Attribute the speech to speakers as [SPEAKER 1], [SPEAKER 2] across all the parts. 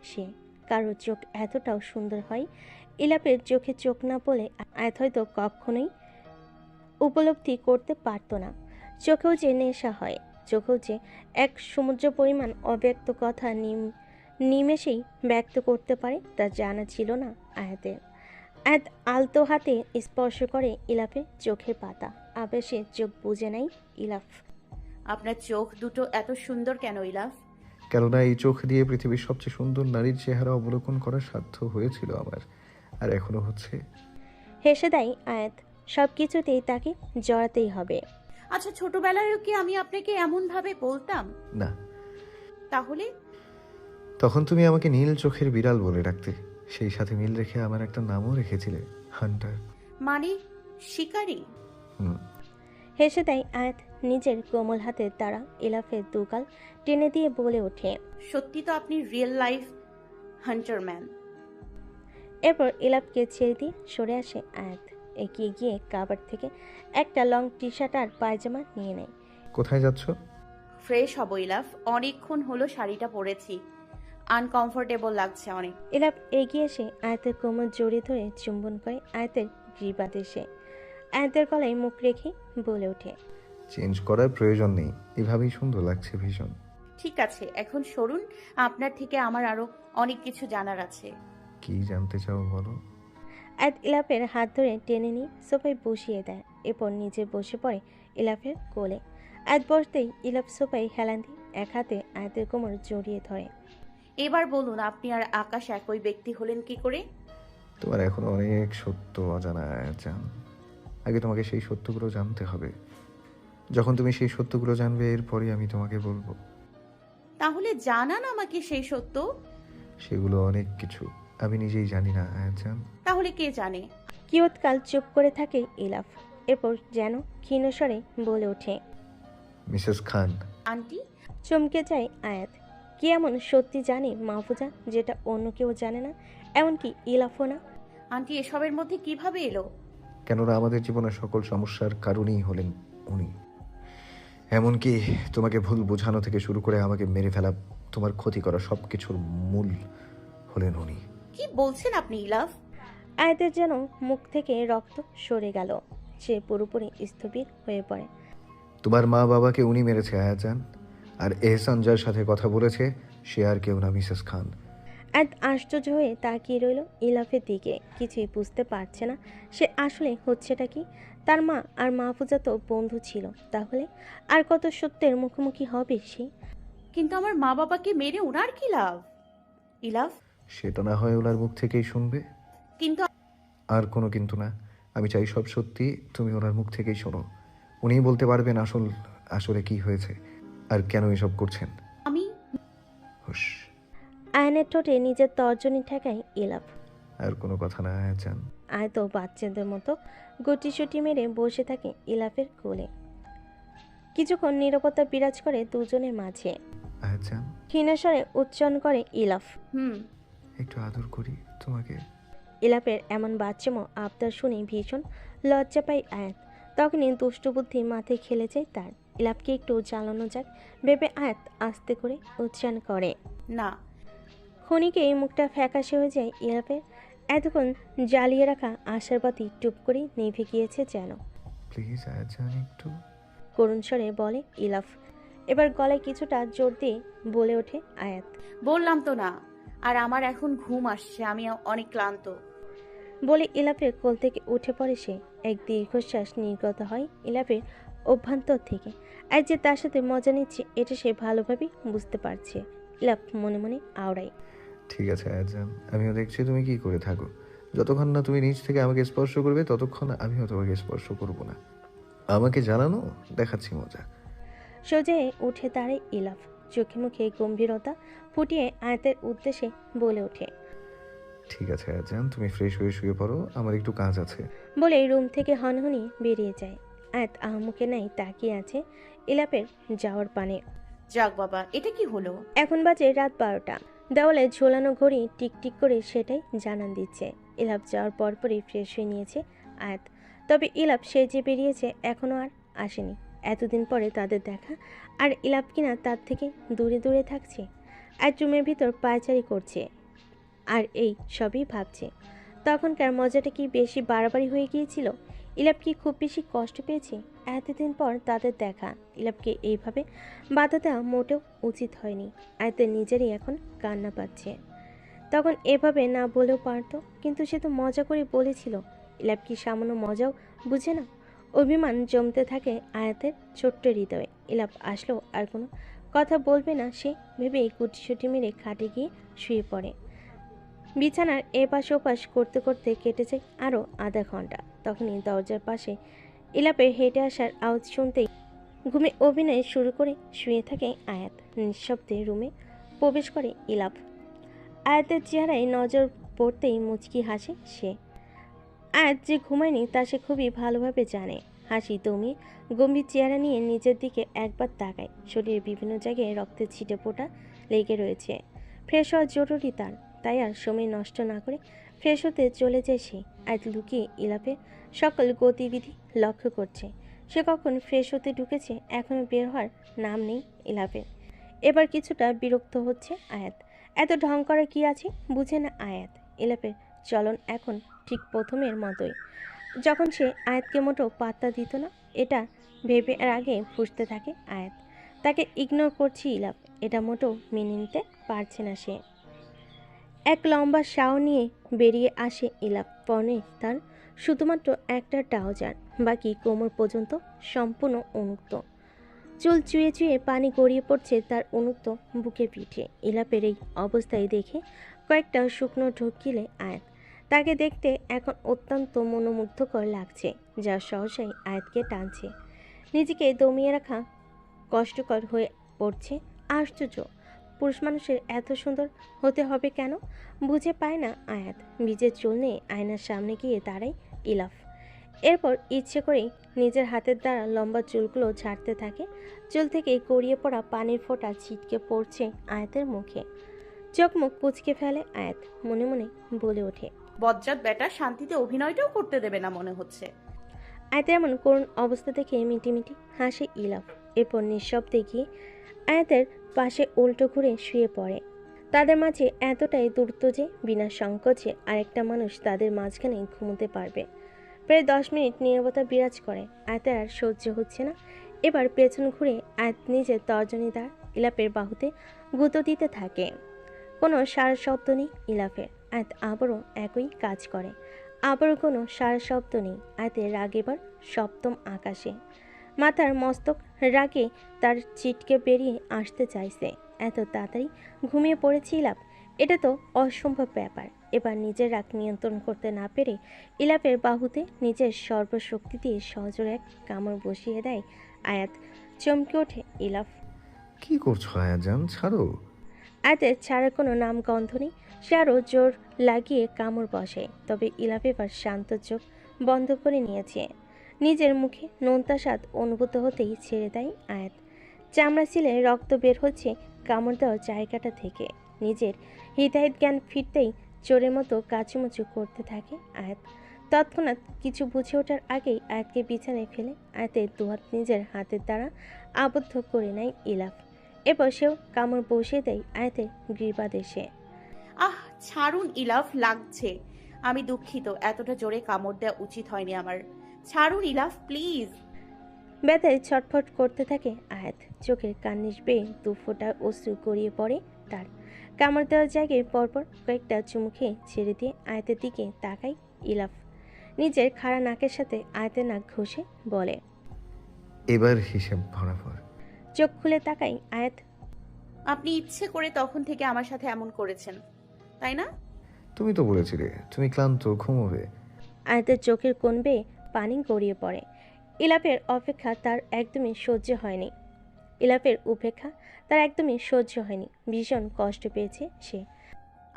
[SPEAKER 1] সে। কারোর চোখ এতটাও সুন্দর হয়, ইলাপের চোখে চোখ না পড়লে আয়াত হয়তো কখনোই উপলব্ধি করতে পারতো না। চোখেও যে নেশা হয়, চোখেও যে এক সমুদ্র পরিমাণ অব্যক্ত কথা নিমেষেই ব্যক্ত করতে পারে, তা জানা ছিল না আয়াতের। আয়াত আলতো হাতে স্পর্শ করে ইলাফের চোখের পাতা। আবেশে চোখ বুজে নাই ইলাফ।
[SPEAKER 2] আপনার চোখ দুটো এত সুন্দর কেন ইলাফ?
[SPEAKER 3] কেননা এই চোখ দিয়ে পৃথিবীর সবচেয়ে সুন্দর নারীর চেহারা অবলোকন করার সাধ্য হয়েছিল আমার, আর এখনো হচ্ছে।
[SPEAKER 1] হেসে দেয় আয়াত। সব কিছুতেই তাকে জড়াতেই হবে।
[SPEAKER 2] আচ্ছা, ছোটবেলায়ও কি আমি আপনাকে এমন ভাবে বলতাম?
[SPEAKER 3] না,
[SPEAKER 2] তাহলে?
[SPEAKER 3] তখন তুমি আমাকে নীল চোখের বিড়াল বলে ডাকতে, সেই সাথে মিল রেখে আমার একটা নামও রেখেছিলে, হান্টার।
[SPEAKER 2] মানে শিকারী?
[SPEAKER 3] হুম।
[SPEAKER 1] হেসে দেয় আয়াত। নিজের কোমল হাতের দ্বারা ইলাফের দুগাল টেনে দিয়ে বলে ওঠে।
[SPEAKER 2] সত্যি তো আপনি রিয়েল লাইফ হান্টারম্যান।
[SPEAKER 1] এরপর ইলাফকে ছেড়ে দিয়ে সরে আসে আয়াত। এগিয়ে গিয়ে কাবার থেকে একটা লং টি শার্ট আর পায়জামা নিয়ে নেয়।
[SPEAKER 3] কোথায় যাচ্ছ?
[SPEAKER 2] ফ্রেশ হব ইলাফ, অনেকক্ষণ হলো শাড়িটা পরেছি, আনকমফোর্টেবল লাগছে অনেক।
[SPEAKER 1] ইলাফ এগিয়ে এসে আয়াতের কোমর জড়িয়ে ধরে চুম্বন করে আয়াতের গ্রীবা দেশে। আয়াতের গলায় মুখ রেখে বলে ওঠে।
[SPEAKER 3] চেঞ্জ করার প্রয়োজন নেই, এভাবেই সুন্দর লাগছে ভীষণ।
[SPEAKER 2] ঠিক আছে, এখন সরুন, আপনার থেকে আমার আরো অনেক কিছু জানার আছে।
[SPEAKER 3] কি জানতে চাও বলো?
[SPEAKER 1] আয়াত ইলাফের হাত ধরে টেনে নিয়ে সোফায় বসিয়ে দেয়। এরপর নিজে বসে পড়ে ইলাফের কোলে। আয়াত বসতেই ইলাফ সোফায় হেলান দিয়ে এক হাতে আয়াতের কোমর জড়িয়ে ধরে।
[SPEAKER 2] এবার বলুন, আপনি আর আকাশ একই ব্যক্তি হলেন কি করে?
[SPEAKER 3] তোমার এখনো অনেক সত্য অজানা জান। আগে তোমাকে সেই সত্যগুলো জানতে হবে। যখন তুমি সেই সত্যগুলো জানবে, এরপরই আমি তোমাকে বলবো।
[SPEAKER 2] তাহলে জানান আমাকে সেই সত্য।
[SPEAKER 3] সেগুলো অনেক কিছু, আমি নিজেই জানি না জান।
[SPEAKER 2] তাহলে কে জানে?
[SPEAKER 1] কিয়ৎকাল চুপ করে থাকে ইলাফ। এরপর যেন ক্ষীণস্বরে বলে ওঠে।
[SPEAKER 3] মিসেস খান।
[SPEAKER 2] আন্টি?
[SPEAKER 1] চমকে যায় আয়াত। কি এমন সত্যি জানে মাহফুজা যেটা অন্য কেউ জানে না, এমনকি ইলাফও না?
[SPEAKER 2] আন্টি এসবের মধ্যে কিভাবে এলো?
[SPEAKER 3] কেননা আমাদের জীবনের সকল সমস্যার কারণেই হলেন উনি। এমনকি তোমাকে ভুল বোঝানো থেকে শুরু করে আমাকে মেরে ফেলা, তোমার ক্ষতি করা, সব কিছুর মূল হলেন উনি।
[SPEAKER 2] কি বলছেন আপনি ইলাফ?
[SPEAKER 1] আয়াতের যেন মুখ থেকে রক্ত সরে গেল। সে পুরোপুরি স্থবির হয়ে পড়ে।
[SPEAKER 3] তোমার মা বাবাকে উনি মেরেছে আয়াজান, আর এহসান যার সাথে কথা বলেছে সে আর কেউ না, মিসেস খান।
[SPEAKER 1] আয়াত আশ্চর্য হয়ে তাকিয়ে রইল ইলাফের দিকে। কিছুই বুঝতে পারছে না সে আসলে হচ্ছেটা কি। তার মা আর মাহফুজা তো বন্ধু ছিল, তাহলে আর কত সত্যের মুখোমুখি হবে সে?
[SPEAKER 2] কিন্তু আমার মা বাবাকে মেরে ওনার কি লাভ? ইলাফ?
[SPEAKER 3] সেটা না হয় ওনার মুখ থেকেই শুনবে।
[SPEAKER 2] কিন্তু
[SPEAKER 3] আর কোনো কিন্তু না, আমি চাই সব সত্যি তুমি ওনার মুখ থেকেই শোনো। উনিই বলতে পারবেন আসলে কি হয়েছে আর কেন এসব করছেন।
[SPEAKER 2] আমি
[SPEAKER 3] হুশ।
[SPEAKER 1] আয়নের ঠোঁটে নিজের তর্জনী ঠেকায় ইলাফ।
[SPEAKER 3] আর কোনো কথা না আয়াজান।
[SPEAKER 1] আয় তো বাচ্চাদের মতো গুটিসুটি মেরে বসে থাকে ইলাফের কোলে। কিছুক্ষণ নীরবতা বিরাজ করে দুজনের মাঝে।
[SPEAKER 3] আয়াজান,
[SPEAKER 1] ক্ষীণস্বরে উচ্চারণ করে ইলাফ।
[SPEAKER 2] হুম।
[SPEAKER 3] একটু আদর করি তোমাকে।
[SPEAKER 1] ইলাফের এমন বাচ্চামো আবদার শুনে ভীষণ লজ্জা পায় আয়াত। তখনই দুষ্টু বুদ্ধি মাথায় খেলে যায় তার। ইলাফকে একটু জ্বালানো যাক ভেবে আয়াত আস্তে করে উচ্চারণ করে।
[SPEAKER 2] না।
[SPEAKER 1] ক্ষণিকে এই মুখটা ফ্যাকাশে হয়ে যায় ইলাফের। এতক্ষণ জ্বালিয়ে রাখা আশার বাতি টুপ করে নিভে গিয়েছে যেন।
[SPEAKER 3] প্লিজ আয়াজান, একটু।
[SPEAKER 1] করুণ স্বরে বলে ইলাফ। এবার গলায় কিছুটা জোর দিয়ে বলে ওঠে আয়াত।
[SPEAKER 2] বললাম তো না। আর আমার এখন ঘুম আসছে, আমি অনেক ক্লান্ত।
[SPEAKER 1] বলে ইলাফের কোল থেকে উঠে পড়ে সে। এক দীর্ঘশ্বাস নির্গত হয় ইলাফের অভ্যন্তর থেকে। আজ যে তার সাথে মজা নিচ্ছে এটা সে ভালোভাবেই বুঝতে পারছে। ইলাফ মনে মনে আওড়ায়।
[SPEAKER 3] ঠিক আছে আয়াজান, আমিও দেখছি তুমি কি করে থাকো। যতক্ষণ না তুমি নিজ থেকে আমাকে স্পর্শ করবে ততক্ষণ আমিও তোমাকে স্পর্শ করব না। আমাকে জানানো, দেখাচ্ছি মজা।
[SPEAKER 1] সোজা উঠে দাঁড়ায় ইলাফ। চোখে মুখে গম্ভীরতা ফুটিয়ে আয়াতের উদ্দেশ্যে বলে ওঠে।
[SPEAKER 3] ঠিক আছে আয়াজান, তুমি ফ্রেশ হয়ে শুয়ে পড়ো, আমার একটু কাজ আছে।
[SPEAKER 1] বলে রুম থেকে হনহনি বেরিয়ে যায়। আয়াত আহমুকে নাই তাকিয়ে আছে ইলাফের যাওয়ার পানে।
[SPEAKER 2] যাক বাবা, এটা কি হলো?
[SPEAKER 1] এখন বাজে রাত 12টা। দেওয়ালে ঝোলানো ঘড়ি টিকটিক করে সেটাই জানান দিচ্ছে। ইলাপ যাওয়ার পরপরই ফ্রেশ হয়ে নিয়েছে আয়াত। তবে ইলাপ সে যে বেরিয়েছে এখনও আর আসেনি। এতদিন পরে তাদের দেখা, আর ইলাপ কিনা তার থেকে দূরে দূরে থাকছে। এক রুমের ভিতর পায়চারি করছে আর এই সবই ভাবছে। তখনকার মজাটা কি বেশি বাড়াবাড়ি হয়ে গিয়েছিল? ইলাপ কি খুব বেশি কষ্ট পেয়েছে? এতদিন পর তাদের দেখা। ইলাপকে এইভাবে বাধা দেওয়া মোটেও উচিত হয়নি। আয়তের নিজেরই এখন কান্না পাচ্ছে। তখন এভাবে না বলেও পারতো, কিন্তু সে তো মজা করে বলেছিল। ইলাপ কি সামান্য মজাও বুঝে না? অভিমান জমতে থাকে আয়াতের ছোট্ট হৃদয়ে। ইলাপ আসলো আর কোনো কথা বলবে না সে ভেবেই গুটিসুটি মেরে খাটে গিয়ে শুয়ে পড়ে। বিছানার এপাশ ওপাশ করতে করতে কেটে যায় আরও আধা ঘন্টা। তখনই দরজার পাশে ইলাপের হেঁটে আসার আওয়াজ শুনতেই ঘুমে অভিনয় শুরু করে শুয়ে থাকে আয়াত। নিঃশব্দে রুমে প্রবেশ করে ইলাপ। আয়াতের চেহারায় নজর পড়তেই মুচকি হাসে সে। আয়াত যে ঘুমায়নি তা সে খুবই ভালোভাবে জানে। হাসি দমিয়ে গম্ভীর চেহারা নিয়ে নিজের দিকে একবার তাকায়। শরীরের বিভিন্ন জায়গায় রক্তের ছিটে ফোঁটা লেগে রয়েছে। ফ্রেশ হওয়া জরুরি তার, তাই আর সময় নষ্ট না করে ফ্রেশ হতে চলে যায় সে। আয়াত লুকিয়ে ইলাপের সকল গতিবিধি লক্ষ্য করছে। সে কখন ফ্রেশ হতে ঢুকেছে, এখনো বের হওয়ার নাম নেই ইলাপের। এবার কিছুটা বিরক্ত হচ্ছে আয়াত। এত ঢং করা কি আছে বুঝে না আয়াত। ইলাপের চলন এখন ঠিক প্রথমের মতোই। যখন সে আয়াতকে মোটেও পাত্তা দিত না, এটা ভেবে এর আগে ফুঁসতে থাকে আয়াত। তাকে ইগনোর করছে ইলাপ, এটা মোটেও মেনে নিতে পারছে না সে। এক লম্বা শাও নিয়ে বেরিয়ে আসে ইলাপ। পরনে তার শুধুমাত্র একটা ট্রাউজার, বাকি কোমর পর্যন্ত সম্পূর্ণ উন্মুক্ত। চুল চুয়ে চুয়ে পানি গড়িয়ে পড়ছে তার উন্মুক্ত বুকে পিঠে। ইলাপের এই অবস্থায় দেখে কয়েকটা শুকনো ঢোক গিলে আয়াত। তাকে দেখতে এখন অত্যন্ত মনোমুগ্ধকর লাগছে, যা সহসাই আয়াতকে টানছে। নিজেকে দমিয়ে রাখা কষ্টকর হয়ে পড়ছে। আশ্চর্য, পুরুষ মানুষের এত সুন্দর হতে হবে কেন বুঝে পায় না আয়াত। বীজের চুল নিয়ে আয়নার সামনে গিয়ে দাঁড়ায় ইলাফ। এরপর ইচ্ছে করেই নিজের হাতের দ্বারা লম্বা চুলগুলো ঝাড়তে থাকে। চুল থেকে গড়িয়ে পড়া পানির ফোঁটা ছিটকে পড়ছে আয়াতের মুখে। চোখ মুখ কুচকে ফেলে আয়াত, মনে মনে বলে ওঠে,
[SPEAKER 2] বজ্জাত বেটা শান্তিতে অভিনয়টাও করতে দেবে না মনে হচ্ছে।
[SPEAKER 1] আয়াতের এমন করুণ অবস্থা দেখে মিটিমিটি হাসে ইলাফ। এরপর নিঃশব্দে গিয়ে আয়াতের পাশে উল্টো ঘুরে শুয়ে পড়ে। তাদের মাঝে এতটাই দূরত্ব যে বিনা সংকোচে আরেকটা মানুষ তাদের মাঝখানে ঘুমোতে পারবে। প্রায় 10 মিনিট নীরবতা বিরাজ করে। আয়াতের আর সহ্য হচ্ছে না। এবার পেছন ঘুরে আয়াত নিজের তর্জনী দ্বার ইলাপের বাহুতে গুঁতো দিতে থাকে। কোনো সারা শব্দ নেই ইলাফের। আয়াত আবারও একই কাজ করে। আবারও কোনো সারা শব্দ নেই। আয়াতের রাগ এবার সপ্তম আকাশে। মাথার মস্তক রাগে তার ছিটকে বেরিয়ে আসতে চাইছে। এত তাড়াতাড়ি ঘুমিয়ে পড়েছে ইলাপ, এটা তো অসম্ভব ব্যাপার। এবার নিজের রাগ নিয়ন্ত্রণ করতে না পেরে ইলাপের বাহুতে নিজের সর্বশক্তি দিয়ে সজোরে এক কামড় বসিয়ে দেয় আয়াত। চমকে ওঠে ইলাফ।
[SPEAKER 3] কি করছো আয়াজান, ছাড়ো।
[SPEAKER 1] আয়াতের ছাড়ার কোনো নাম গন্ধ নেই। সে আরও জোর লাগিয়ে কামড় বসে। তবে ইলাপ এবার শান্ত চোখ বন্ধ করে নিয়েছে। নিজের মুখে নোনতা স্বাদ অনুভূত হতেই ছেড়ে দেয় আয়াত। চামড়া ছিলে রক্ত বের হচ্ছে কামড় দেওয়ার জায়গাটা থেকে। নিজের হিতাহিত জ্ঞান ফিরতেই চোরের মতো কাচুমুচু করতে থাকে আয়াত। তৎক্ষণাৎ কিছু বুঝে ওঠার আগেই আয়াতকে বিছানায় ফেলে আয়াতের দুহাত নিজের হাতের দ্বারা আবদ্ধ করে নেয় ইলাফ। এরপর সেও কামড় বসিয়ে দেয় আয়াতের গ্রীবাদেশে।
[SPEAKER 2] আহ ছাড়ুন ইলাফ, লাগছে। আমি দুঃখিত, এতটা জোরে কামড় দেওয়া উচিত হয়নি আমার। ছাড়ুন ইলাফ প্লিজ।
[SPEAKER 1] ব্যথায় ছটফট করতে থাকে আয়াত। চোখের কান্নিস বেয়ে 2 ফোঁটা অশ্রু গড়িয়ে পড়ে তার। কামড় দেওয়ার জায়গায় পরপর কয়েকটা চুমু খেয়ে ছেড়ে দিয়ে আয়াতের দিকে তাকায় ইলাফ। নিজের খাড়া নাকের সাথে আয়াতের নাক ঘষে বলে,
[SPEAKER 3] এবার হিসেব বরাবর।
[SPEAKER 1] চোখ খুলে তাকাই আয়াত।
[SPEAKER 2] আপনি ইচ্ছে করে তখন থেকে আমার সাথে এমন করেছেন, তাই না?
[SPEAKER 3] তুমি তো বলেছিলে তুমি ক্লান্ত, ঘুমোবে।
[SPEAKER 1] আয়াতের চোখের কোণ বেয়ে পানি গড়িয়ে পড়ে। ইলাপের অপেক্ষা তার একদমই সহ্য হয়নি। ইলাপের উপেক্ষা তার একদমই সহ্য হয়নি। ভীষণ কষ্ট পেয়েছে সে।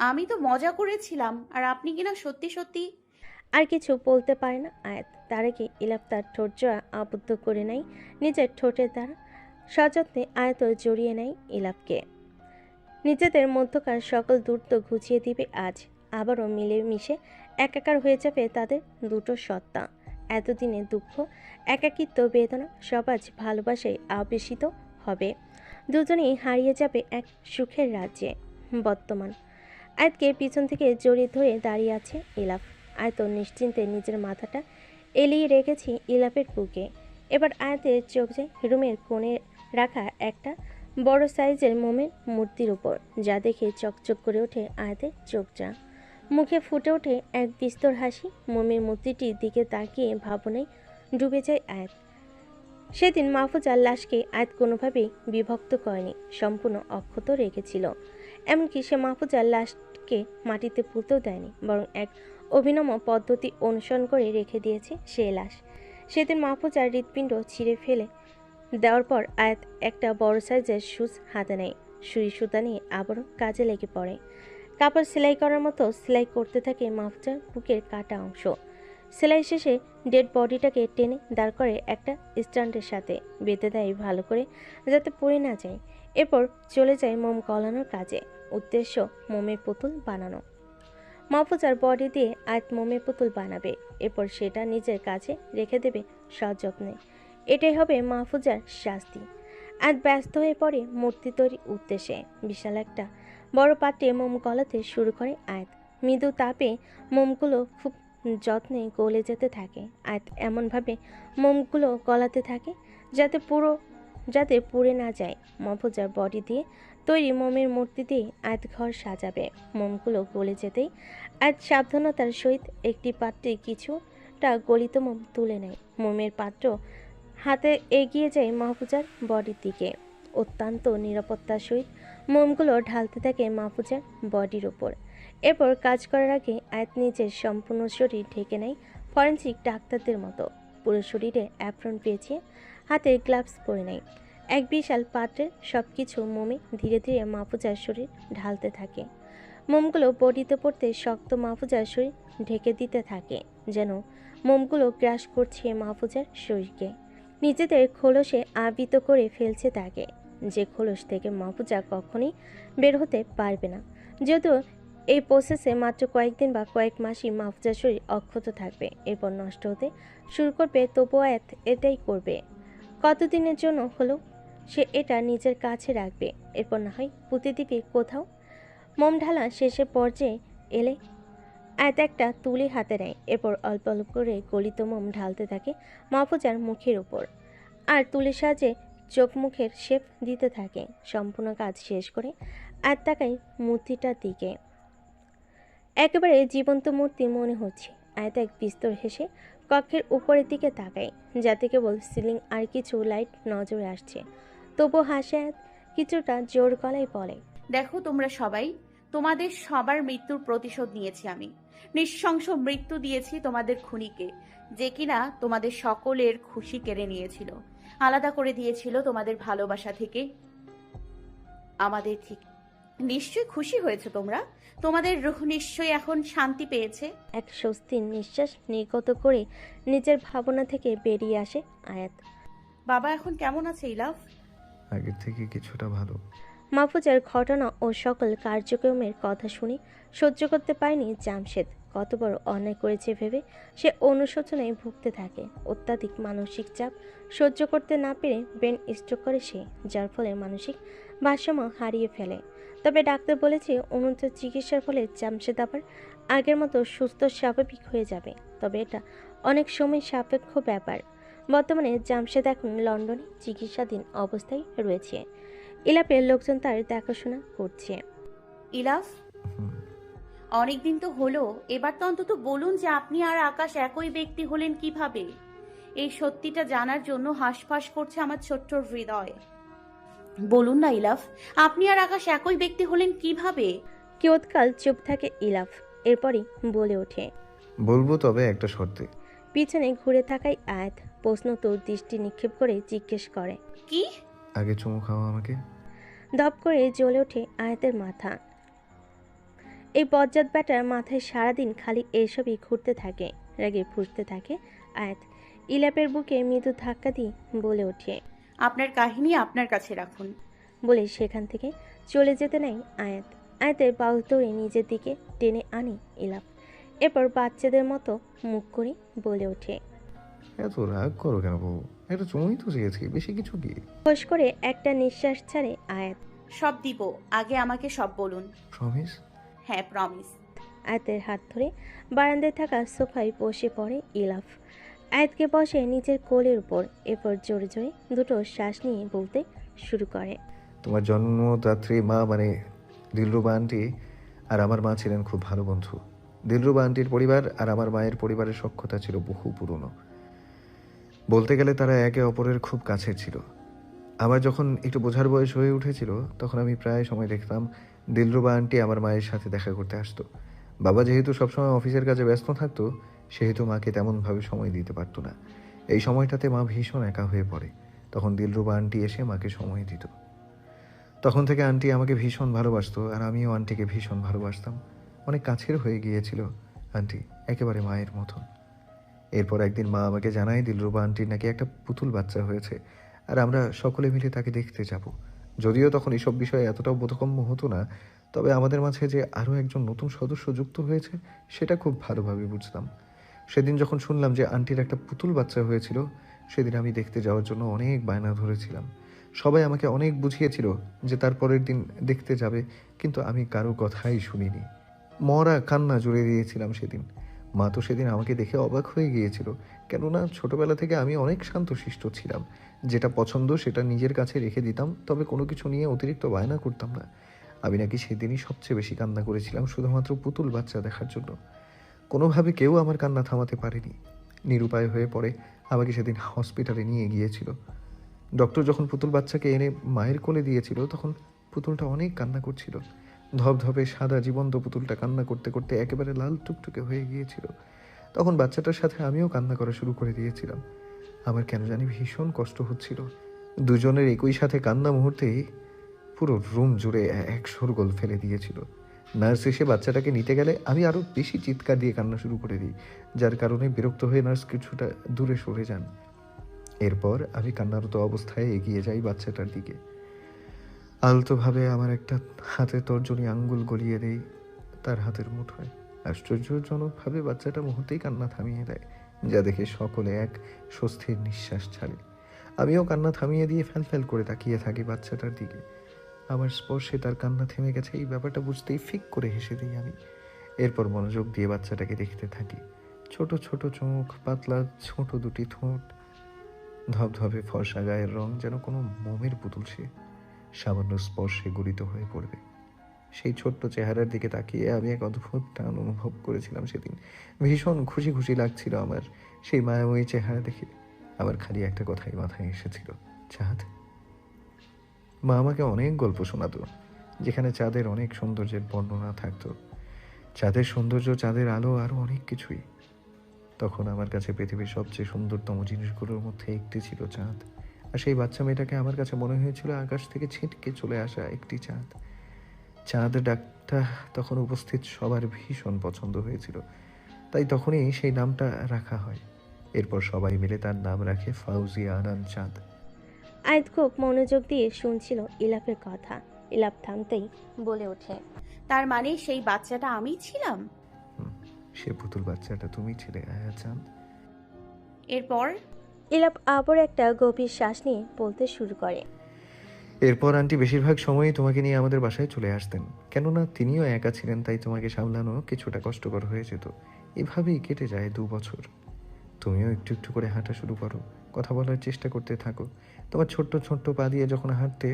[SPEAKER 2] আমি তো মজা করেছিলাম, আর আপনি কিনা সত্যি সত্যি।
[SPEAKER 1] আর কিছু বলতে পারে না আয়াত। তার আগে ইলাপ তার ঠোঁট জোড়া আবদ্ধ করে নেয় নিজের ঠোঁটের দ্বারা। সযত্নে আয়াত জড়িয়ে নেয় ইলাপকে। নিজেদের মধ্যকার সকল দূরত্ব ঘুচিয়ে দিবে আজ। আবারও মিলেমিশে একাকার হয়ে যাবে তাদের দুটো সত্তা। এতদিনে দুঃখ, একাকিত্ব, বেদনা সব আজ ভালোবাসায় আবেশিত হবে। দুজনেই হারিয়ে যাবে এক সুখের রাজ্যে। বর্তমান আয়াতকে পিছন থেকে জড়িয়ে ধরে দাঁড়িয়ে আছে ইলাফ। আয়াত নিশ্চিন্তে নিজের মাথাটা এলিয়ে রেখেছি ইলাফের বুকে। এবার আয়াতের চোখ যায় রুমের কোণে রাখা একটা বড় সাইজের মোমের মূর্তির উপর, যা দেখে চকচক করে ওঠে আয়াতের চোখটা। মুখে ফুটে ওঠে এক বিস্তর হাসি। মোমের মূর্তিটির দিকে তাকিয়ে ভাবনায় ডুবে যায় আয়াত। সেদিন মাহফুজার লাশকে আয়াত কোনোভাবেই বিভক্ত করেনি, সম্পূর্ণ অক্ষত রেখেছিল। এমনকি সে মাহফুজার লাশকে মাটিতে পুঁতেও দেয়নি, বরং এক অভিনব পদ্ধতি অনুসরণ করে রেখে দিয়েছে সে লাশ। সেদিন মাহফুজার হৃৎপিণ্ড ছিঁড়ে ফেলে দেওয়ার পর আয়াত একটা বড় সাইজের সুচ হাতে নেয়। সুই সুতা নিয়ে আবারও কাজে লেগে পড়ে। কাপড় সেলাই করার মতো সেলাই করতে থাকে মাহফুজার বুকের কাটা অংশ। সেলাই শেষে ডেড বডিটাকে টেনে দাঁড় করে একটা স্ট্যান্ডের সাথে বেঁধে দেয় ভালো করে, যাতে পড়ে না যায়। এরপর চলে যায় মোম গলানোর কাজে। উদ্দেশ্য মোমের পুতুল বানানো। মাহফুজার বডি দিয়ে আয়াত মোমের পুতুল বানাবে, এরপর সেটা নিজের কাছে রেখে দেবে সযত্নে। এটাই হবে মাহফুজার শাস্তি। আয়াত ব্যস্ত হয়ে পড়ে মূর্তি তৈরির উদ্দেশ্যে। বিশাল একটা বড় পাত্রে মোম গলাতে শুরু করে আয়াত। মৃদু তাপে মোমগুলো খুব যত্নে গলে যেতে থাকে। আয়াত এমনভাবে মোমগুলো গলাতে থাকে যাতে পুড়ে না যায়। মাহফুজার বডি দিয়ে তৈরি মোমের মূর্তি দিয়ে আয়াত ঘর সাজাবে। মোমগুলো গলে যেতেই আয়াত সাবধানতার সহিত একটি পাত্রে কিছুটা গলিত মোম তুলে নেয়। মোমের পাত্র হাতে এগিয়ে যায় মাহফুজার বডির দিকে। অত্যন্ত নিরাপত্তার সহিত মোমগুলো ঢালতে থাকে মাহফুজার বডির ওপর। এরপর কাজ করার আগে আয়াত নিজের সম্পূর্ণ শরীর ঢেকে নেয় ফরেনসিক ডাক্তারদের মতো। পুরো শরীরে অ্যাপ্রন পেঁচিয়ে হাতে গ্লাভস পরে নেয়। এক বিশাল পাত্রের সব কিছু মোমে ধীরে ধীরে মাহফুজার শরীর ঢালতে থাকে। মোমগুলো বডিতে পড়তে শক্ত মাহফুজার শরীর ঢেকে দিতে থাকে, যেন মোমগুলো গ্রাস করছে মাহফুজার শরীরকে। নিজেদের খোলসে আবৃত করে ফেলছে তাকে, যে খোলস থেকে মাহফুজা কখনোই বের হতে পারবে না। যদিও এই প্রসেসে মাত্র কয়েকদিন বা কয়েক মাসই মাহফুজার শরীর অক্ষত থাকবে, এরপর নষ্ট হতে শুরু করবে, তবুও আয়াত এটাই করবে। কতদিনের জন্য হলেও সে এটা নিজের কাছে রাখবে, এরপর না হয় পুঁতে দিবে কোথাও। মোম ঢালা শেষের পর্যায়ে এলে আয়াত একটা তুলি হাতে নেয়। এরপর অল্প অল্প করে গলিত মোম ঢালতে থাকে মাহফুজার মুখের উপর, আর তুলির সাহায্যে চোখ মুখের শেপ দিতে থাকে। সম্পূর্ণ কাজ শেষ করে আয়াত তাকায় মূর্তিটার দিকে। একেবারে জীবন্ত মূর্তি মনে হচ্ছে। আয়াত এক বিস্তর হেসে কক্ষের উপরের দিকে তাকায়, যাতে কেবল সিলিং আর কিছু লাইট নজরে আসছে। তবু হাসে আয়াত, কিছুটা জোর গলায় বলে,
[SPEAKER 2] দেখো তোমরা সবাই, তোমাদের সবার মৃত্যুর প্রতিশোধ নিয়েছি আমি। নৃশংস মৃত্যু দিয়েছি তোমাদের খুনিকে, যে কিনা তোমাদের সকলের খুশি কেড়ে নিয়েছিল, আলাদা করে দিয়েছিল তোমাদের ভালোবাসা থেকে, আমাদের থেকে। নিশ্চয়ই খুশি হয়েছে তোমরা, তোমাদের রূহ নিশ্চয়ই এখন শান্তি পেয়েছে।
[SPEAKER 1] এক স্বস্তির নিঃশ্বাস নির্গত করে নিজের ভাবনা থেকে বেরিয়ে আসে আয়াত।
[SPEAKER 2] বাবা এখন কেমন আছে ইলাফ?
[SPEAKER 3] আগের থেকে কিছুটা ভালো।
[SPEAKER 1] মাহফুজার ঘটনা ও সকল কার্যক্রমের কথা শুনে সহ্য করতে পারেনি জামশেদ। কত বড় অন্যায় করেছে ভেবে সে অনুশোচনায় ভুগতে থাকে। অত্যাধিক মানসিক চাপ সহ্য করতে না পেরে ব্রেন স্ট্রোক করে সে, যার ফলে মানসিক ভারসাম্য হারিয়ে ফেলে। তবে ডাক্তার বলেছে উন্নত চিকিৎসার ফলে জামশেদ আবার আগের মতো সুস্থ স্বাভাবিক হয়ে যাবে। তবে এটা অনেক সময় সাপেক্ষ ব্যাপার। বর্তমানে জামশেদ এখন লন্ডনে চিকিৎসাধীন অবস্থায় রয়েছে। ইলাপের লোকজন তার দেখাশোনা করছে।
[SPEAKER 2] ইলাফ, অনেকদিন তো হলো, এবার তো অন্তত বলুন যে আপনি আর আকাশ একই ব্যক্তি হলেন কিভাবে। এই সত্যিটা জানার জন্য হাঁসফাঁস করছে আমার ছোট্ট হৃদয়। বলুন না ইলাফ, আপনি আর আকাশ একই ব্যক্তি হলেন কিভাবে?
[SPEAKER 1] কিয়ৎকাল চুপ থাকে ইলাফ, এরপরই বলে ওঠে,
[SPEAKER 3] বলবো, তবে একটা শর্তে।
[SPEAKER 1] পিছনে ঘুরে থাকায় আয়াত প্রশ্নতর দৃষ্টি নিক্ষেপ করে জিজ্ঞেস করে,
[SPEAKER 2] কি?
[SPEAKER 3] আগে চুমু খাওয়া আমাকে।
[SPEAKER 1] ধপ করে জ্বলে ওঠে আয়াতের মাথা। এই বজ্জাত ব্যাটার মাথায় সারাদিন খালি এসবই ঘুরতে থাকে। রাগে ফুঁসতে থাকে আয়াত। ইলাপের বুকে মৃদু ধাক্কা দিয়ে বলে ওঠে,
[SPEAKER 2] আপনার কাহিনী আপনার কাছে রাখুন।
[SPEAKER 1] বলে সেখান থেকে চলে যেতে নেয় আয়াত। আয়াতের বাহু ধরে নিজের দিকে টেনে আনে ইলাপ। এরপর বাচ্চাদের মতো মুখ করে বলে ওঠে,
[SPEAKER 3] এত রাগ করো কেন বউ? একটা চুমুই তো চেয়েছি, বেশি কিছু কি?
[SPEAKER 1] ফোঁস করে একটা নিঃশ্বাস ছাড়ে আয়াত।
[SPEAKER 2] সব দিব, আগে আমাকে সব বলুন।
[SPEAKER 3] প্রমিস?
[SPEAKER 2] হ্যাঁ, প্রমিস।
[SPEAKER 1] আয়াতের হাত ধরে বারান্দায় থাকা সোফায় বসে পড়ে ইলাফ। আয়াতকে বসে নিজের কোলের উপর, এরপর জোরে জোরে দুটো শ্বাস নিয়ে বলতে শুরু করে।
[SPEAKER 3] তোমার জন্মদাত্রী মা মানে দিলরুবা আন্টি আর আমার মা ছিলেন খুব ভালো বন্ধু। দিলরুবা আন্টির পরিবার আর আমার মায়ের পরিবারের সখ্যতা ছিল বহু পুরনো। বলতে গেলে তারা একে অপরের খুব কাছের ছিল। আমার যখন একটু বোঝার বয়স হয়ে উঠেছিল তখন আমি প্রায় সময় দেখতাম দিলরুবা আন্টি আমার মায়ের সাথে দেখা করতে আসতো। বাবা যেহেতু সবসময় অফিসের কাজে ব্যস্ত থাকতো, সেহেতু মাকে তেমনভাবে সময় দিতে পারতো না। এই সময়টাতে মা ভীষণ একা হয়ে পড়ে। তখন দিলরুবা আন্টি এসে মাকে সময় দিত। তখন থেকে আন্টি আমাকে ভীষণ ভালোবাসতো আর আমিও আন্টিকে ভীষণ ভালোবাসতাম। অনেক কাছের হয়ে গিয়েছিল আন্টি, একেবারে মায়ের মতন। এরপর একদিন মা আমাকে জানায় দিলরুবা আন্টির নাকি একটা পুতুল বাচ্চা হয়েছে আর আমরা সকলে মিলে তাকে দেখতে যাব। যদিও তখন এসব বিষয়ে এতটাও বোধগম্য হতো না, তবে আমাদের মাঝে যে আরও একজন নতুন সদস্য যুক্ত হয়েছে সেটা খুব ভালোভাবে বুঝতাম। সেদিন যখন শুনলাম যে আন্টির একটা পুতুল বাচ্চা হয়েছিল, সেদিন আমি দেখতে যাওয়ার জন্য অনেক বায়না ধরেছিলাম। সবাই আমাকে অনেক বুঝিয়েছিল যে তার পরের দিন দেখতে যাবে, কিন্তু আমি কারো কথাই শুনিনি। মরা কান্না জুড়ে দিয়েছিলাম সেদিন। মা তো সেদিন আমাকে দেখে অবাক হয়ে গিয়েছিল, কেননা ছোটবেলা থেকে আমি অনেক শান্তশিষ্ট ছিলাম। যেটা পছন্দ সেটা নিজের কাছে রেখে দিতাম, তবে কোনো কিছু নিয়ে অতিরিক্ত বায়না করতাম না। আমি নাকি সেদিনই সবচেয়ে বেশি কান্না করেছিলাম শুধুমাত্র পুতুল বাচ্চা দেখার জন্য। কোনোভাবে কেউ আমার কান্না থামাতে পারেনি। নিরুপায় হয়ে পড়ে আমাকে সেদিন হসপিটালে নিয়ে গিয়েছিল। ডক্টর যখন পুতুল বাচ্চাকে এনে মায়ের কোলে দিয়েছিল তখন পুতুলটা অনেক কান্না করছিল। ধপধপে সাদা জীবন্ত পুতুলটা কান্না করতে করতে একেবারে লাল টুকটুকে হয়ে গিয়েছিল। তখন বাচ্চাটার সাথে আমিও কান্না করা শুরু করে দিয়েছিলাম। আমার কেন জানি ভীষণ কষ্ট হচ্ছিল। দুজনের একই সাথে কান্না মুহূর্তেই পুরো রুম জুড়ে এক শোরগোল ফেলে দিয়েছিল। নার্স এসে বাচ্চাটাকে নিতে গেলে আমি আরও বেশি চিৎকার দিয়ে কান্না শুরু করে দিই, যার কারণে বিরক্ত হয়ে নার্স কিছুটা দূরে সরে যান। এরপর আমি কান্নারত অবস্থায় এগিয়ে যাই বাচ্চাটার দিকে। আলতোভাবে আমার একটা হাতে তর্জনী আঙ্গুল গলিয়ে দেই তার হাতের মুঠোয়। আশ্চর্যজনকভাবে বাচ্চাটা মুহূর্তেই কান্না থামিয়ে দেয়, যা দেখে সকলে এক স্বস্তির নিঃশ্বাস ছাড়ে। আমিও কান্না থামিয়ে দিয়ে ফ্যাল করে তাকিয়ে থাকি বাচ্চাটার দিকে। আমার স্পর্শে তার কান্না থেমে গেছে এই ব্যাপারটা বুঝতেই ফিক করে হেসে দিই আমি। এরপর মনোযোগ দিয়ে বাচ্চাটাকে দেখতে থাকি। ছোট ছোট চোখ, পাতলা ছোট দুটি ঠোঁট, ধবধবে ফর্সা গায়ের রং, যেন কোনো মোমের পুতুল সে। সামান্য স্পর্শে গলিত হয়ে পড়বে। সেই ছোট্ট চেহারার দিকে তাকিয়ে আমি এক অদ্ভুত টান অনুভব করেছিলাম সেদিন। ভীষণ খুশি খুশি লাগছিল আমার সেই মায়াময়ী চেহারা দেখে। আমার খালি একটা কথাই মাথায় এসেছিল, চাঁদ। মা আমাকে অনেক গল্প শোনাতো, যেখানে চাঁদের অনেক সৌন্দর্যের বর্ণনা থাকতো। চাঁদের সৌন্দর্য, চাঁদের আলো, আরও অনেক কিছুই। তখন আমার কাছে পৃথিবীর সবচেয়ে সুন্দরতম জিনিসগুলোর মধ্যে একটি ছিল চাঁদ। আর সেই বাচ্চা মেয়েটাকে আমার কাছে মনে হয়েছিল আকাশ থেকে ছিটকে চলে আসা একটি চাঁদ। চাঁদ ডাকটা তখন উপস্থিত সবার ভীষণ পছন্দ হয়েছিল, তাই তখনই সেই নামটা রাখা হয়। এরপর সবাই মিলে তার নাম রাখে ফাউজিয়া আনান চাঁদ।
[SPEAKER 1] আয়াত খুব মনোযোগ দিয়ে শুনছিল ইলাফের কথা। ইলাফ থামতেই বলে ওঠে।
[SPEAKER 2] তার মানে সেই বাচ্চাটা আমি ছিলাম?
[SPEAKER 3] সে পুতুল বাচ্চাটা তুমি ছিলে আয়া চাঁদ।
[SPEAKER 2] এরপর?
[SPEAKER 1] ইলাফ আবার একটা গভীর শ্বাস নিয়ে বলতে শুরু করে।
[SPEAKER 3] এরপর আন্টি বেশিরভাগ সময়ই তোমাকে নিয়ে আমাদের বাসায় চলে আসতেন, কেননা তিনিও একা ছিলেন, তাই তোমাকে সামলানো কিছুটা কষ্টকর হয়ে যেত। এভাবেই কেটে যায় 2 বছর। তুমিও একটু একটু করে হাঁটা শুরু করো, কথা বলার চেষ্টা করতে থাকো। তোমার ছোট্ট ছোট্ট পা দিয়ে যখন হাঁটতে,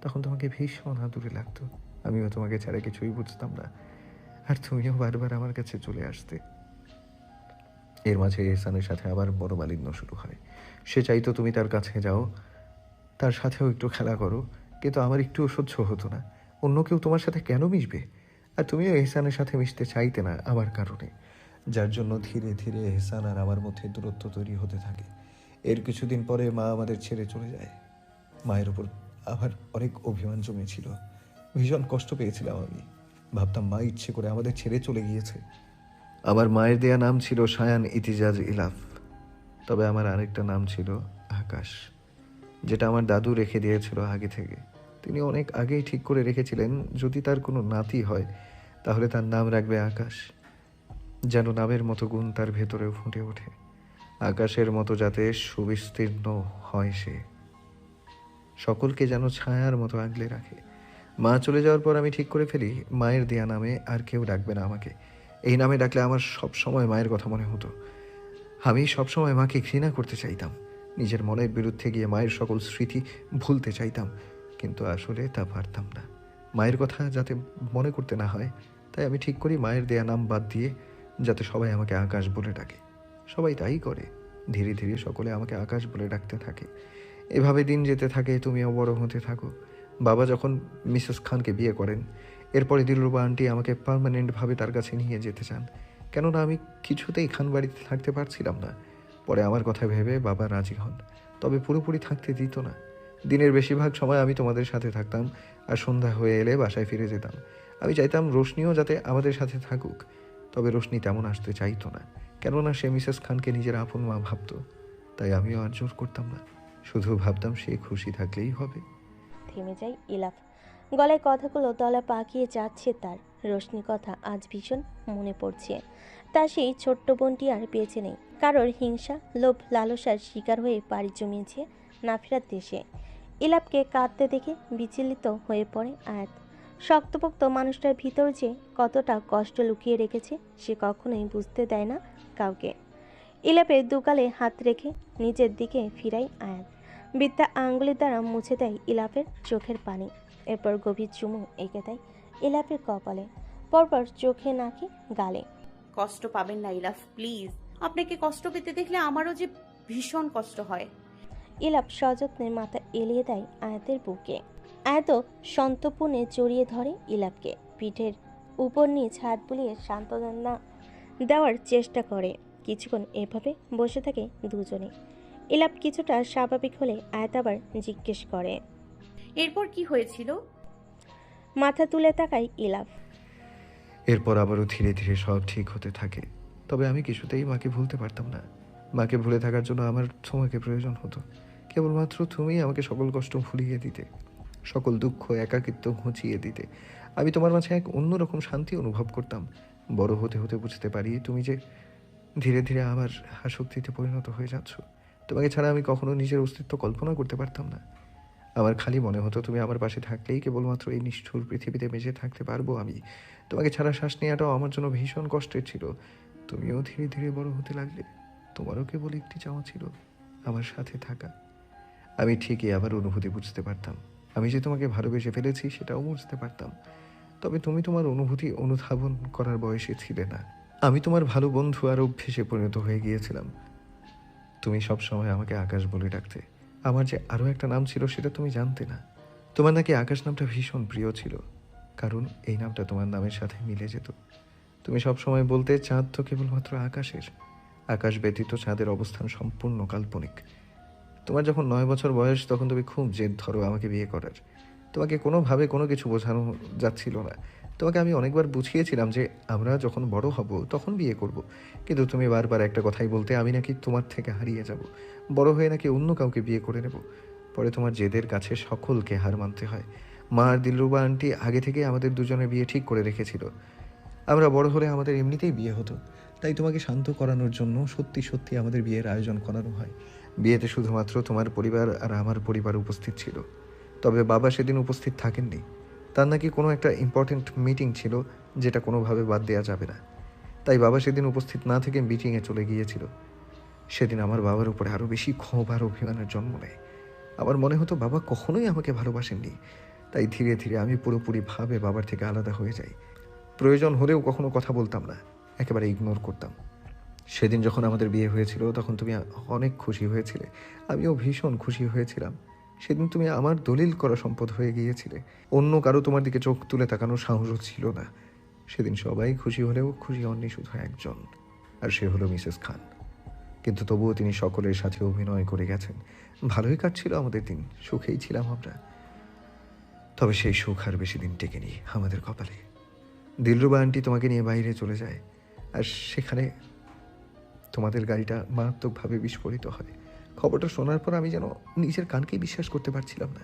[SPEAKER 3] তখন তোমাকে ভীষণ আদুরে লাগতো। আমিও তোমাকে ছাড়া কিছুই বুঝতাম না, আর তুমিও বারবার আমার কাছে চলে আসতে। এর মাঝে এহসানের সাথে আবার বড় মালিন্য শুরু হয়। সে চাইতো তুমি তার কাছে যাও, তার সাথেও একটু খেলা করো, কিন্তু আমার একটুও সহ্য হতো না। অন্য কেউ তোমার সাথে কেন মিশবে? আর তুমিও এহসানের সাথে মিশতে চাইতে না আমার কারণে, যার জন্য ধীরে ধীরে এহসান আর আমার মধ্যে দূরত্ব তৈরি হতে থাকে। এর কিছুদিন পরে মা আমাদের ছেড়ে চলে যায়। মায়ের ওপর আমার অনেক অভিমান জমেছিল। ভীষণ কষ্ট পেয়েছিলাম আমি। ভাবতাম মা ইচ্ছে করে আমাদের ছেড়ে চলে গিয়েছে। আমার মায়ের দেয়া নাম ছিল সায়ান ইতিজাজ ইলাফ, তবে আমার আরেকটা নাম ছিল আকাশ, যেটা আমার দাদু রেখে দিয়েছিল আগে থেকে। তিনি অনেক আগেই ঠিক করে রেখেছিলেন যদি তার কোনো নাতি হয় তাহলে তার নাম রাখবে আকাশ, যেন নামের মতো গুণ তার ভেতরেও ফুটে ওঠে। আকাশের মতো যাতে সুবিস্তীর্ণ হয় সে, সকলকে যেন ছায়ার মতো আগলে রাখে। মা চলে যাওয়ার পর আমি ঠিক করে ফেলি মায়ের দেয়া নামে আর কেউ ডাকবে না আমাকে। এই নামে ডাকলে আমার সব সময় মায়ের কথা মনে হতো। আমি সবসময় মাকে ঘৃণা করতে চাইতাম, নিজের মনের বিরুদ্ধে গিয়ে মায়ের সকল স্মৃতি ভুলতে চাইতাম, কিন্তু আসলে তা পারতাম না। মায়ের কথা যাতে মনে করতে না হয়, তাই আমি ঠিক করি মায়ের দেয়া নাম বাদ দিয়ে যাতে সবাই আমাকে আকাশ বলে ডাকে। সবাই তাই করে। ধীরে ধীরে সকলে আমাকে আকাশ বলে ডাকতে থাকে। এভাবে দিন যেতে থাকে, তুমিও বড় হতে থাকো। বাবা যখন মিসেস খানকে বিয়ে করেন, এরপরে দিলরুবা আন্টি আমাকে পার্মানেন্টভাবে তার কাছে নিয়ে যেতে চান, কেননা আমি কিছুতেই খান বাড়িতে থাকতে পারছিলাম না। পরে আমার কথা ভেবে বাবা রাজি হন, তবে পুরোপুরি থাকতে দিত না। দিনের বেশিরভাগ সময় আমি তোমাদের সাথে থাকতাম, আর সন্ধ্যা হয়ে এলে বাসায় ফিরে যেতাম। আমি চাইতাম রোশনিও যাতে আমাদের সাথে থাকুক, তবে রোশনি তেমন আসতে চাইতো না, কেননা সে মিসেস খানকে নিজের আপন মা ভাবত। তাই আমিও আর জোর করতাম না, শুধু ভাবতাম সে খুশি থাকলেই হবে।
[SPEAKER 1] থেমে যায় ইলাফ। গলায় কথাগুলো তলা পাকিয়ে যাচ্ছে তার। রোশনির কথা আজ ভীষণ মনে পড়ছে। তার সেই ছোট্ট বোনটি আর বেঁচে নেই। কারোর হিংসা, লোভ, লালসার শিকার হয়ে পাড়ি জমিয়েছে না ফেরার দেশে। ইলাপকে কাঁদতে দেখে বিচলিত হয়ে পড়ে আয়াত। শক্তপোক্ত মানুষটার ভিতর যে কতটা কষ্ট লুকিয়ে রেখেছে সে কখনোই বুঝতে দেয় না কাউকে। ইলাপের দুগালে হাত রেখে নিজের দিকে ফিরাই আয়াত। বিদ্যা আঙ্গুলের দ্বারা মুছে দেয় ইলাপের চোখের পানি। এরপর গভীর চুমু এঁকে দেয় ইলাপের কপালে, পরপর চোখে, নাকে, গালে।
[SPEAKER 2] কষ্ট পাবেন না ইলাফ, প্লিজ। আপনাকে কষ্ট পেতে দেখলে আমারও যে ভীষণ কষ্ট হয়।
[SPEAKER 1] ইলাপ সযত্নে মাথা এলিয়ে দেয় আয়াতের বুকে। আয়াত সন্তপূর্ণে জড়িয়ে ধরে ইলাপকে, পিঠের উপর নিয়ে ছাদ বুলিয়ে সান্ত্বনা দেওয়ার চেষ্টা করে। কিছুক্ষণ এভাবে বসে থাকে দুজনে। ইলাপ কিছুটা স্বাভাবিক হলে আয়াত আবার জিজ্ঞেস করে,
[SPEAKER 2] এরপর কি হয়েছিল?
[SPEAKER 1] মাথা তুলে তাকায় ইলাপ।
[SPEAKER 3] এরপর আবারও ধীরে ধীরে সব ঠিক হতে থাকে, তবে আমি কিছুতেই মাকে ভুলতে পারতাম না। মাকে ভুলে থাকার জন্য আমার তোমাকে প্রয়োজন হতো। কেবলমাত্র তুমি আমাকে সকল কষ্ট ভুলিয়ে দিতে, সকল দুঃখ একাকিত্ব ঘুচিয়ে দিতে। আমি তোমার মাঝে এক অন্যরকম শান্তি অনুভব করতাম। বড় হতে হতে বুঝতে পারি তুমি যে ধীরে ধীরে আমার আসক্তিতে পরিণত হয়ে যাচ্ছ। তোমাকে ছাড়া আমি কখনো নিজের অস্তিত্ব কল্পনা করতে পারতাম না। আমার খালি মনে হতো তুমি আমার পাশে থাকলেই কেবলমাত্র এই নিষ্ঠুর পৃথিবীতে বেঁচে থাকতে পারবো আমি। তোমাকে ছাড়া শ্বাস নেওয়াটাও আমার জন্য ভীষণ কষ্টের ছিল। তুমিও ধীরে ধীরে বড় হতে লাগলে, তোমারও কেবল একটি চাওয়া ছিল, আমার সাথে থাকা। আমি ঠিকই আবার অনুভূতি বুঝতে পারতাম। আমি যে তোমাকে ভালোবেসে ফেলেছি সেটাও বুঝতে পারতাম, তবে তুমি তোমার অনুভূতি অনুধাবন করার বয়সে ছিলে না। আমি তোমার ভালো বন্ধু আর অভ্যেসে পরিণত হয়ে গিয়েছিলাম। তুমি সবসময় আমাকে আকাশ বলে ডাকতে। আমার যে আরও একটা নাম ছিল সেটা তুমি জানতে না। তোমার নাকি আকাশ নামটা ভীষণ প্রিয় ছিল, কারণ এই নামটা তোমার নামের সাথে মিলে যেত। তুমি সবসময় বলতে চাঁদ তো কেবলমাত্র আকাশের, আকাশ ব্যতীত চাঁদের অবস্থান সম্পূর্ণ কাল্পনিক। তোমার যখন 9 বছর বয়স তখন তুমি খুব জেদ ধরো আমাকে বিয়ে করার। তোমাকে কোনোভাবে কোনো কিছু বোঝানো যাচ্ছিল না। তোমাকে আমি অনেকবার বুঝিয়েছিলাম যে আমরা যখন বড় হব তখন বিয়ে করব, কিন্তু তুমি বারবার একটা কথাই বলতে, আমি নাকি তোমার থেকে হারিয়ে যাব, বড় হয়ে নাকি অন্য কাউকে বিয়ে করে নেব। পরে তোমার জেদের কাছে সকলকে হার মানতে হয়। মা আর দিলরুবা আন্টি আগে থেকে আমাদের দুজনের বিয়ে ঠিক করে রেখেছিল। আমরা বড় হলে আমাদের এমনিতেই বিয়ে হতো, তাই তোমাকে শান্ত করানোর জন্য সত্যি সত্যি আমাদের বিয়ের আয়োজন করানো হয়। বিয়েতে শুধুমাত্র তোমার পরিবার আর আমার পরিবার উপস্থিত ছিল, তবে বাবা সেদিন উপস্থিত থাকেননি। তার নাকি কোনো একটা ইম্পর্ট্যান্ট মিটিং ছিল যেটা কোনোভাবে বাদ দেওয়া যাবে না, তাই বাবা সেদিন উপস্থিত না থেকে মিটিংয়ে চলে গিয়েছিল। সেদিন আমার বাবার উপরে আরও বেশি ক্ষোভ আর অভিমানের জন্ম নেয়। আমার মনে হতো বাবা কখনোই আমাকে ভালোবাসেননি, তাই ধীরে ধীরে আমি পুরোপুরিভাবে বাবার থেকে আলাদা হয়ে যাই। প্রয়োজন হলেও কখনো কথা বলতাম না, একেবারে ইগনোর করতাম। সেদিন যখন আমাদের বিয়ে হয়েছিল তখন তুমি অনেক খুশি হয়েছিলে, আমিও ভীষণ খুশি হয়েছিলাম। সেদিন তুমি আমার দলিল করা সম্পদ হয়ে গিয়েছিলে। অন্য কারো তোমার দিকে চোখ তুলে তাকানোর সাহসও ছিল না। সেদিন সবাই খুশি হলেও খুশি হননি শুধু একজন, আর সে হলো মিসেস খান। কিন্তু তবুও তিনি সকলের সাথে অভিনয় করে গেছেন। ভালোই কাটছিল আমাদের দিন, সুখেই ছিলাম আমরা। তবে সেই সুখ আর বেশি দিন টেকেনি আমাদের কপালে। দিলরুবা আন্টি তোমাকে নিয়ে বাইরে চলে যায়, আর সেখানে তোমাদের গাড়িটা মারাত্মকভাবে বিস্ফোরিত হয়। খবরটা শোনার পর আমি যেন নিজের কানকেই বিশ্বাস করতে পারছিলাম না।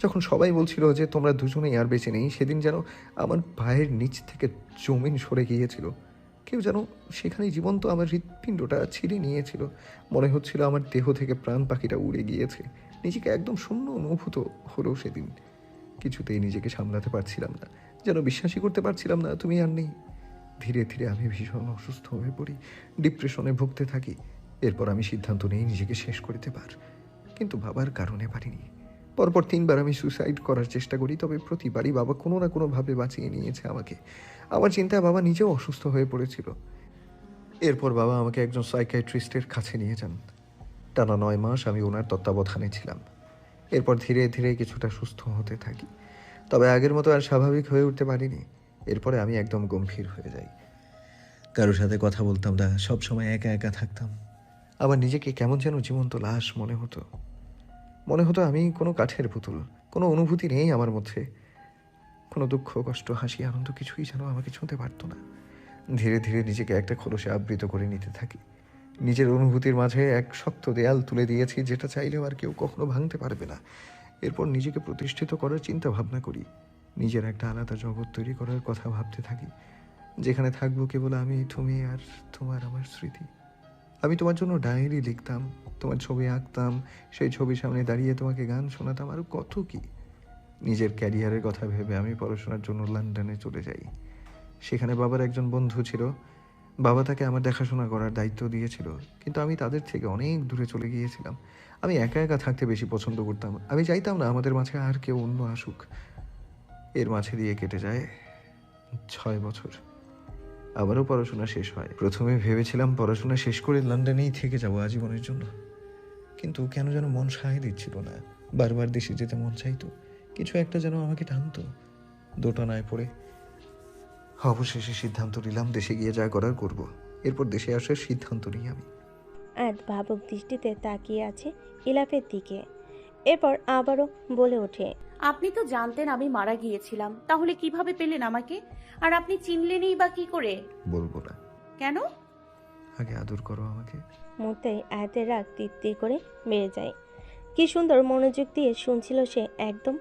[SPEAKER 3] যখন সবাই বলছিল যে তোমরা দুজনেই আর বেঁচে নেই, সেদিন যেন আমার পায়ের নিচ থেকে জমিন সরে গিয়েছিল। কেউ যেন সেখানে জীবন্ত আমার হৃৎপিণ্ডটা ছিঁড়ে নিয়েছিল। মনে হচ্ছিল আমার দেহ থেকে প্রাণ পাখিটা উড়ে গিয়েছে। নিজেকে একদম শূন্য অনুভূত হলো সেদিন। কিছুতেই নিজেকে সামলাতে পারছিলাম না, যেন বিশ্বাসই করতে পারছিলাম না তুমি আর নেই। ধীরে ধীরে আমি ভীষণ অসুস্থ হয়ে পড়ি, ডিপ্রেশনে ভুগতে থাকি। এরপর আমি সিদ্ধান্ত নিই নিজেকে শেষ করে দেবার, কিন্তু বাবার কারণে পারিনি। পরপর 3বার আমি সুসাইড করার চেষ্টা করি, তবে প্রতিবারই বাবা কোনো না কোনোভাবে বাঁচিয়ে নিয়েছে আমাকে। আমার চিন্তায় বাবা নিজেও অসুস্থ হয়ে পড়েছিল। এরপর বাবা আমাকে একজন সাইকিয়াট্রিস্টের কাছে নিয়ে যান। টানা 9 মাস আমি ওনার তত্ত্বাবধানে ছিলাম। এরপর ধীরে ধীরে কিছুটা সুস্থ হতে থাকি, তবে আগের মতো আর স্বাভাবিক হয়ে উঠতে পারিনি। এরপরে আমি একদম গম্ভীর হয়ে যাই, কারোর সাথে কথা বলতাম না, সবসময় একা একা থাকতাম। আবার নিজেকে কেমন যেন জীবন্ত লাশ মনে হতো। মনে হতো আমি কোনো কাঠের পুতুল, কোনো অনুভূতি নেই আমার মধ্যে। কোনো দুঃখ, কষ্ট, হাসি, আনন্দ কিছুই যেন আমাকে ছুঁতে পারতো না। ধীরে ধীরে নিজেকে একটা খোলসে আবৃত করে নিতে থাকি। নিজের অনুভূতির মাঝে এক শক্ত দেয়াল তুলে দিয়েছি, যেটা চাইলেও আর কেউ কখনো ভাঙতে পারবে না। এরপর নিজেকে প্রতিষ্ঠিত করার চিন্তা ভাবনা করি। নিজের একটা আলাদা জগৎ তৈরি করার কথা ভাবতে থাকি, যেখানে থাকবো কেবল আমি, তুমি আর তোমার আমার স্মৃতি। আমি তোমার জন্য ডায়েরি লিখতাম, তোমার ছবি আঁকতাম, সেই ছবির সামনে দাঁড়িয়ে তোমাকে গান শোনাতাম, আর কত কি। নিজের ক্যারিয়ারের কথা ভেবে আমি পড়াশোনার জন্য লন্ডনে চলে যাই। সেখানে বাবার একজন বন্ধু ছিল। বাবা তাকে আমার দেখাশোনা করার দায়িত্ব দিয়েছিল, কিন্তু আমি তাদের থেকে অনেক দূরে চলে গিয়েছিলাম। আমি একা একা থাকতে বেশি পছন্দ করতাম। আমি চাইতাম না আমাদের মাঝে আর কেউ অন্য আসুক। এর মাঝে দিয়ে কেটে যায় 6 বছর। আবারও পড়াশোনা শেষ হয়। প্রথমে ভেবেছিলাম পড়াশোনা শেষ করে লন্ডনেই থেকে যাবো আজীবনের জন্য, কিন্তু কেন যেন মন সায় দিচ্ছিল না। বারবার দেশে যেতে মন চাইতো, কিছু একটা যেন আমাকে টানতো। দোটানায় পড়ে অবশেষে সিদ্ধান্ত নিলাম দেশে গিয়ে যা করার করব। এরপর দেশে আসার সিদ্ধান্ত নিই আমি।
[SPEAKER 1] আয়াত ভাবুক দৃষ্টিতে তাকিয়ে আছে ইলাফের দিকে। এরপর আবারও বলে ওঠে,
[SPEAKER 2] আপনি তো জানতেন আমি মারা গিয়েছিলাম, তাহলে কিভাবে পেলেন আমাকে? আর আপনি চিনলেনই বা কি করে?
[SPEAKER 3] বলবো না।
[SPEAKER 2] কেন?
[SPEAKER 3] আগে আদর করো আমাকে।
[SPEAKER 1] মুহূর্তেই আয়াতের রাগ তিত্তির করে বেড়ে যায়। কি সুন্দর মনোযোগ দিয়ে শুনছিল সে, একদম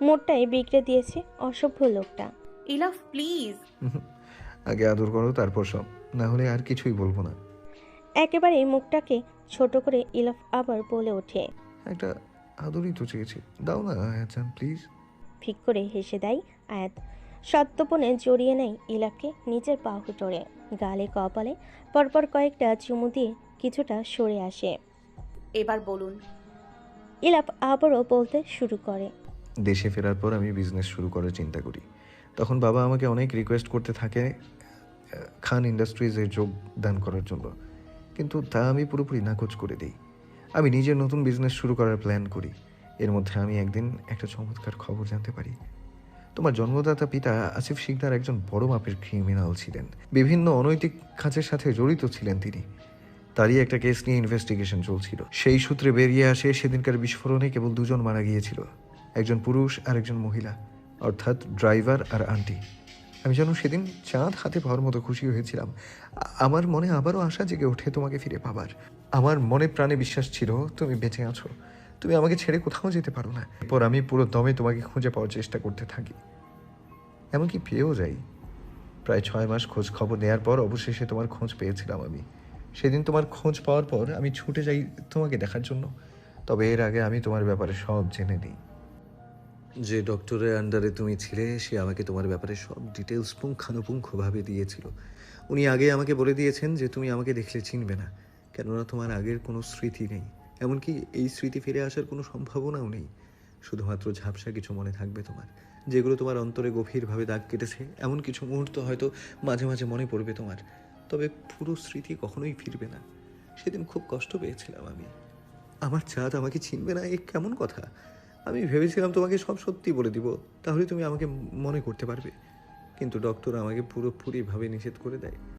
[SPEAKER 1] মোটটাই বিগড়ে দিয়েছে অসভ্য লোকটা।
[SPEAKER 2] ইলাফ প্লিজ।
[SPEAKER 3] আগে আদর করো, তারপর সব। না হলে আর কিছুই বলবো না।
[SPEAKER 1] একেবারে মুখটাকে ছোট করে ইলাফ আবার বলে ওঠে।
[SPEAKER 3] একটা আদরই তো চেয়েছি, দাও না আয়াজান প্লিজ।
[SPEAKER 1] ফিক করে হেসে দেয় আয়াত। সত্যপনে জড়িয়ে নেয় ইলাফকে নিজের বাহুডোরে, গালে কপালে পরপর কয়েকটা চুমু দিয়ে কিছুটা সরে আসে।
[SPEAKER 2] এবার বলুন।
[SPEAKER 1] ইলাফ আবারও বলতে শুরু করে।
[SPEAKER 3] দেশে ফেরার পর আমি বিজনেস শুরু করার চিন্তা করি। তখন বাবা আমাকে অনেক রিকোয়েস্ট করতে থাকে খান ইন্ডাস্ট্রিজে যোগদান করার জন্য, কিন্তু তা আমি পুরোপুরি নাকচ করে দিই। আমি নিজের নতুন বিজনেস শুরু করার প্ল্যান করি। এর মধ্যে আমি একদিন একটা চমৎকার খবর জানতে পারি। তোমার জন্মদাতা পিতা আসিফ শিকদার একজন বড় মাপের ক্রিমিনাল ছিলেন। বিভিন্ন অনৈতিক কাজের সাথে জড়িত ছিলেন তিনি। তারই একটা কেস নিয়ে ইনভেস্টিগেশন চলছিল। সেই সূত্রে বেরিয়ে আসে সেদিনকার বিস্ফোরণে কেবল 2 জন মারা গিয়েছিল, একজন পুরুষ আর একজন মহিলা, অর্থাৎ ড্রাইভার আর আন্টি। আমি যেন সেদিন চাঁদ হাতে পাওয়ার মতো খুশি হয়েছিলাম। আমার মনে আবারও আশা জেগে ওঠে তোমাকে ফিরে পাবার। আমার মনে প্রাণে বিশ্বাস ছিল তুমি বেঁচে আছো, তুমি আমাকে ছেড়ে কোথাও যেতে পারো না। এরপর আমি পুরো দমে তোমাকে খুঁজে পাওয়ার চেষ্টা করতে থাকি, এমনকি পেয়েও যাই। প্রায় 6 মাস খোঁজ খবর নেওয়ার পর অবশেষে তোমার খোঁজ পেয়েছিলাম আমি। সেদিন তোমার খোঁজ পাওয়ার পর আমি ছুটে যাই তোমাকে দেখার জন্য। তবে এর আগে আমি তোমার ব্যাপারে সব জেনে নিই। যে ডক্টরের আন্ডারে তুমি ছিলে সে আমাকে তোমার ব্যাপারে সব ডিটেলস পুঙ্খানুপুঙ্খভাবে দিয়েছিল। উনি আগে আমাকে বলে দিয়েছেন যে তুমি আমাকে দেখলে চিনবে না, কেননা তোমার আগের কোনো স্মৃতি নেই, এমনকি এই স্মৃতি ফিরে আসার কোনো সম্ভাবনাও নেই। শুধুমাত্র ঝাপসা কিছু মনে থাকবে তোমার, যেগুলো তোমার অন্তরে গভীরভাবে দাগ কেটেছে। এমন কিছু মুহূর্ত হয়তো মাঝে মাঝে মনে পড়বে তোমার, তবে পুরো স্মৃতি কখনোই ফিরবে না। সেদিন খুব কষ্ট পেয়েছিলাম আমি। আমার চাঁদ আমাকে চিনবে না, এ কেমন কথা? আমি ভেবেছিলাম তোমাকে সব সত্যি বলে দিব, তাহলে তুমি আমাকে মনে করতে পারবে। কিন্তু ডক্টর আমাকে পুরোপুরিভাবে নিষেধ করে দেয়।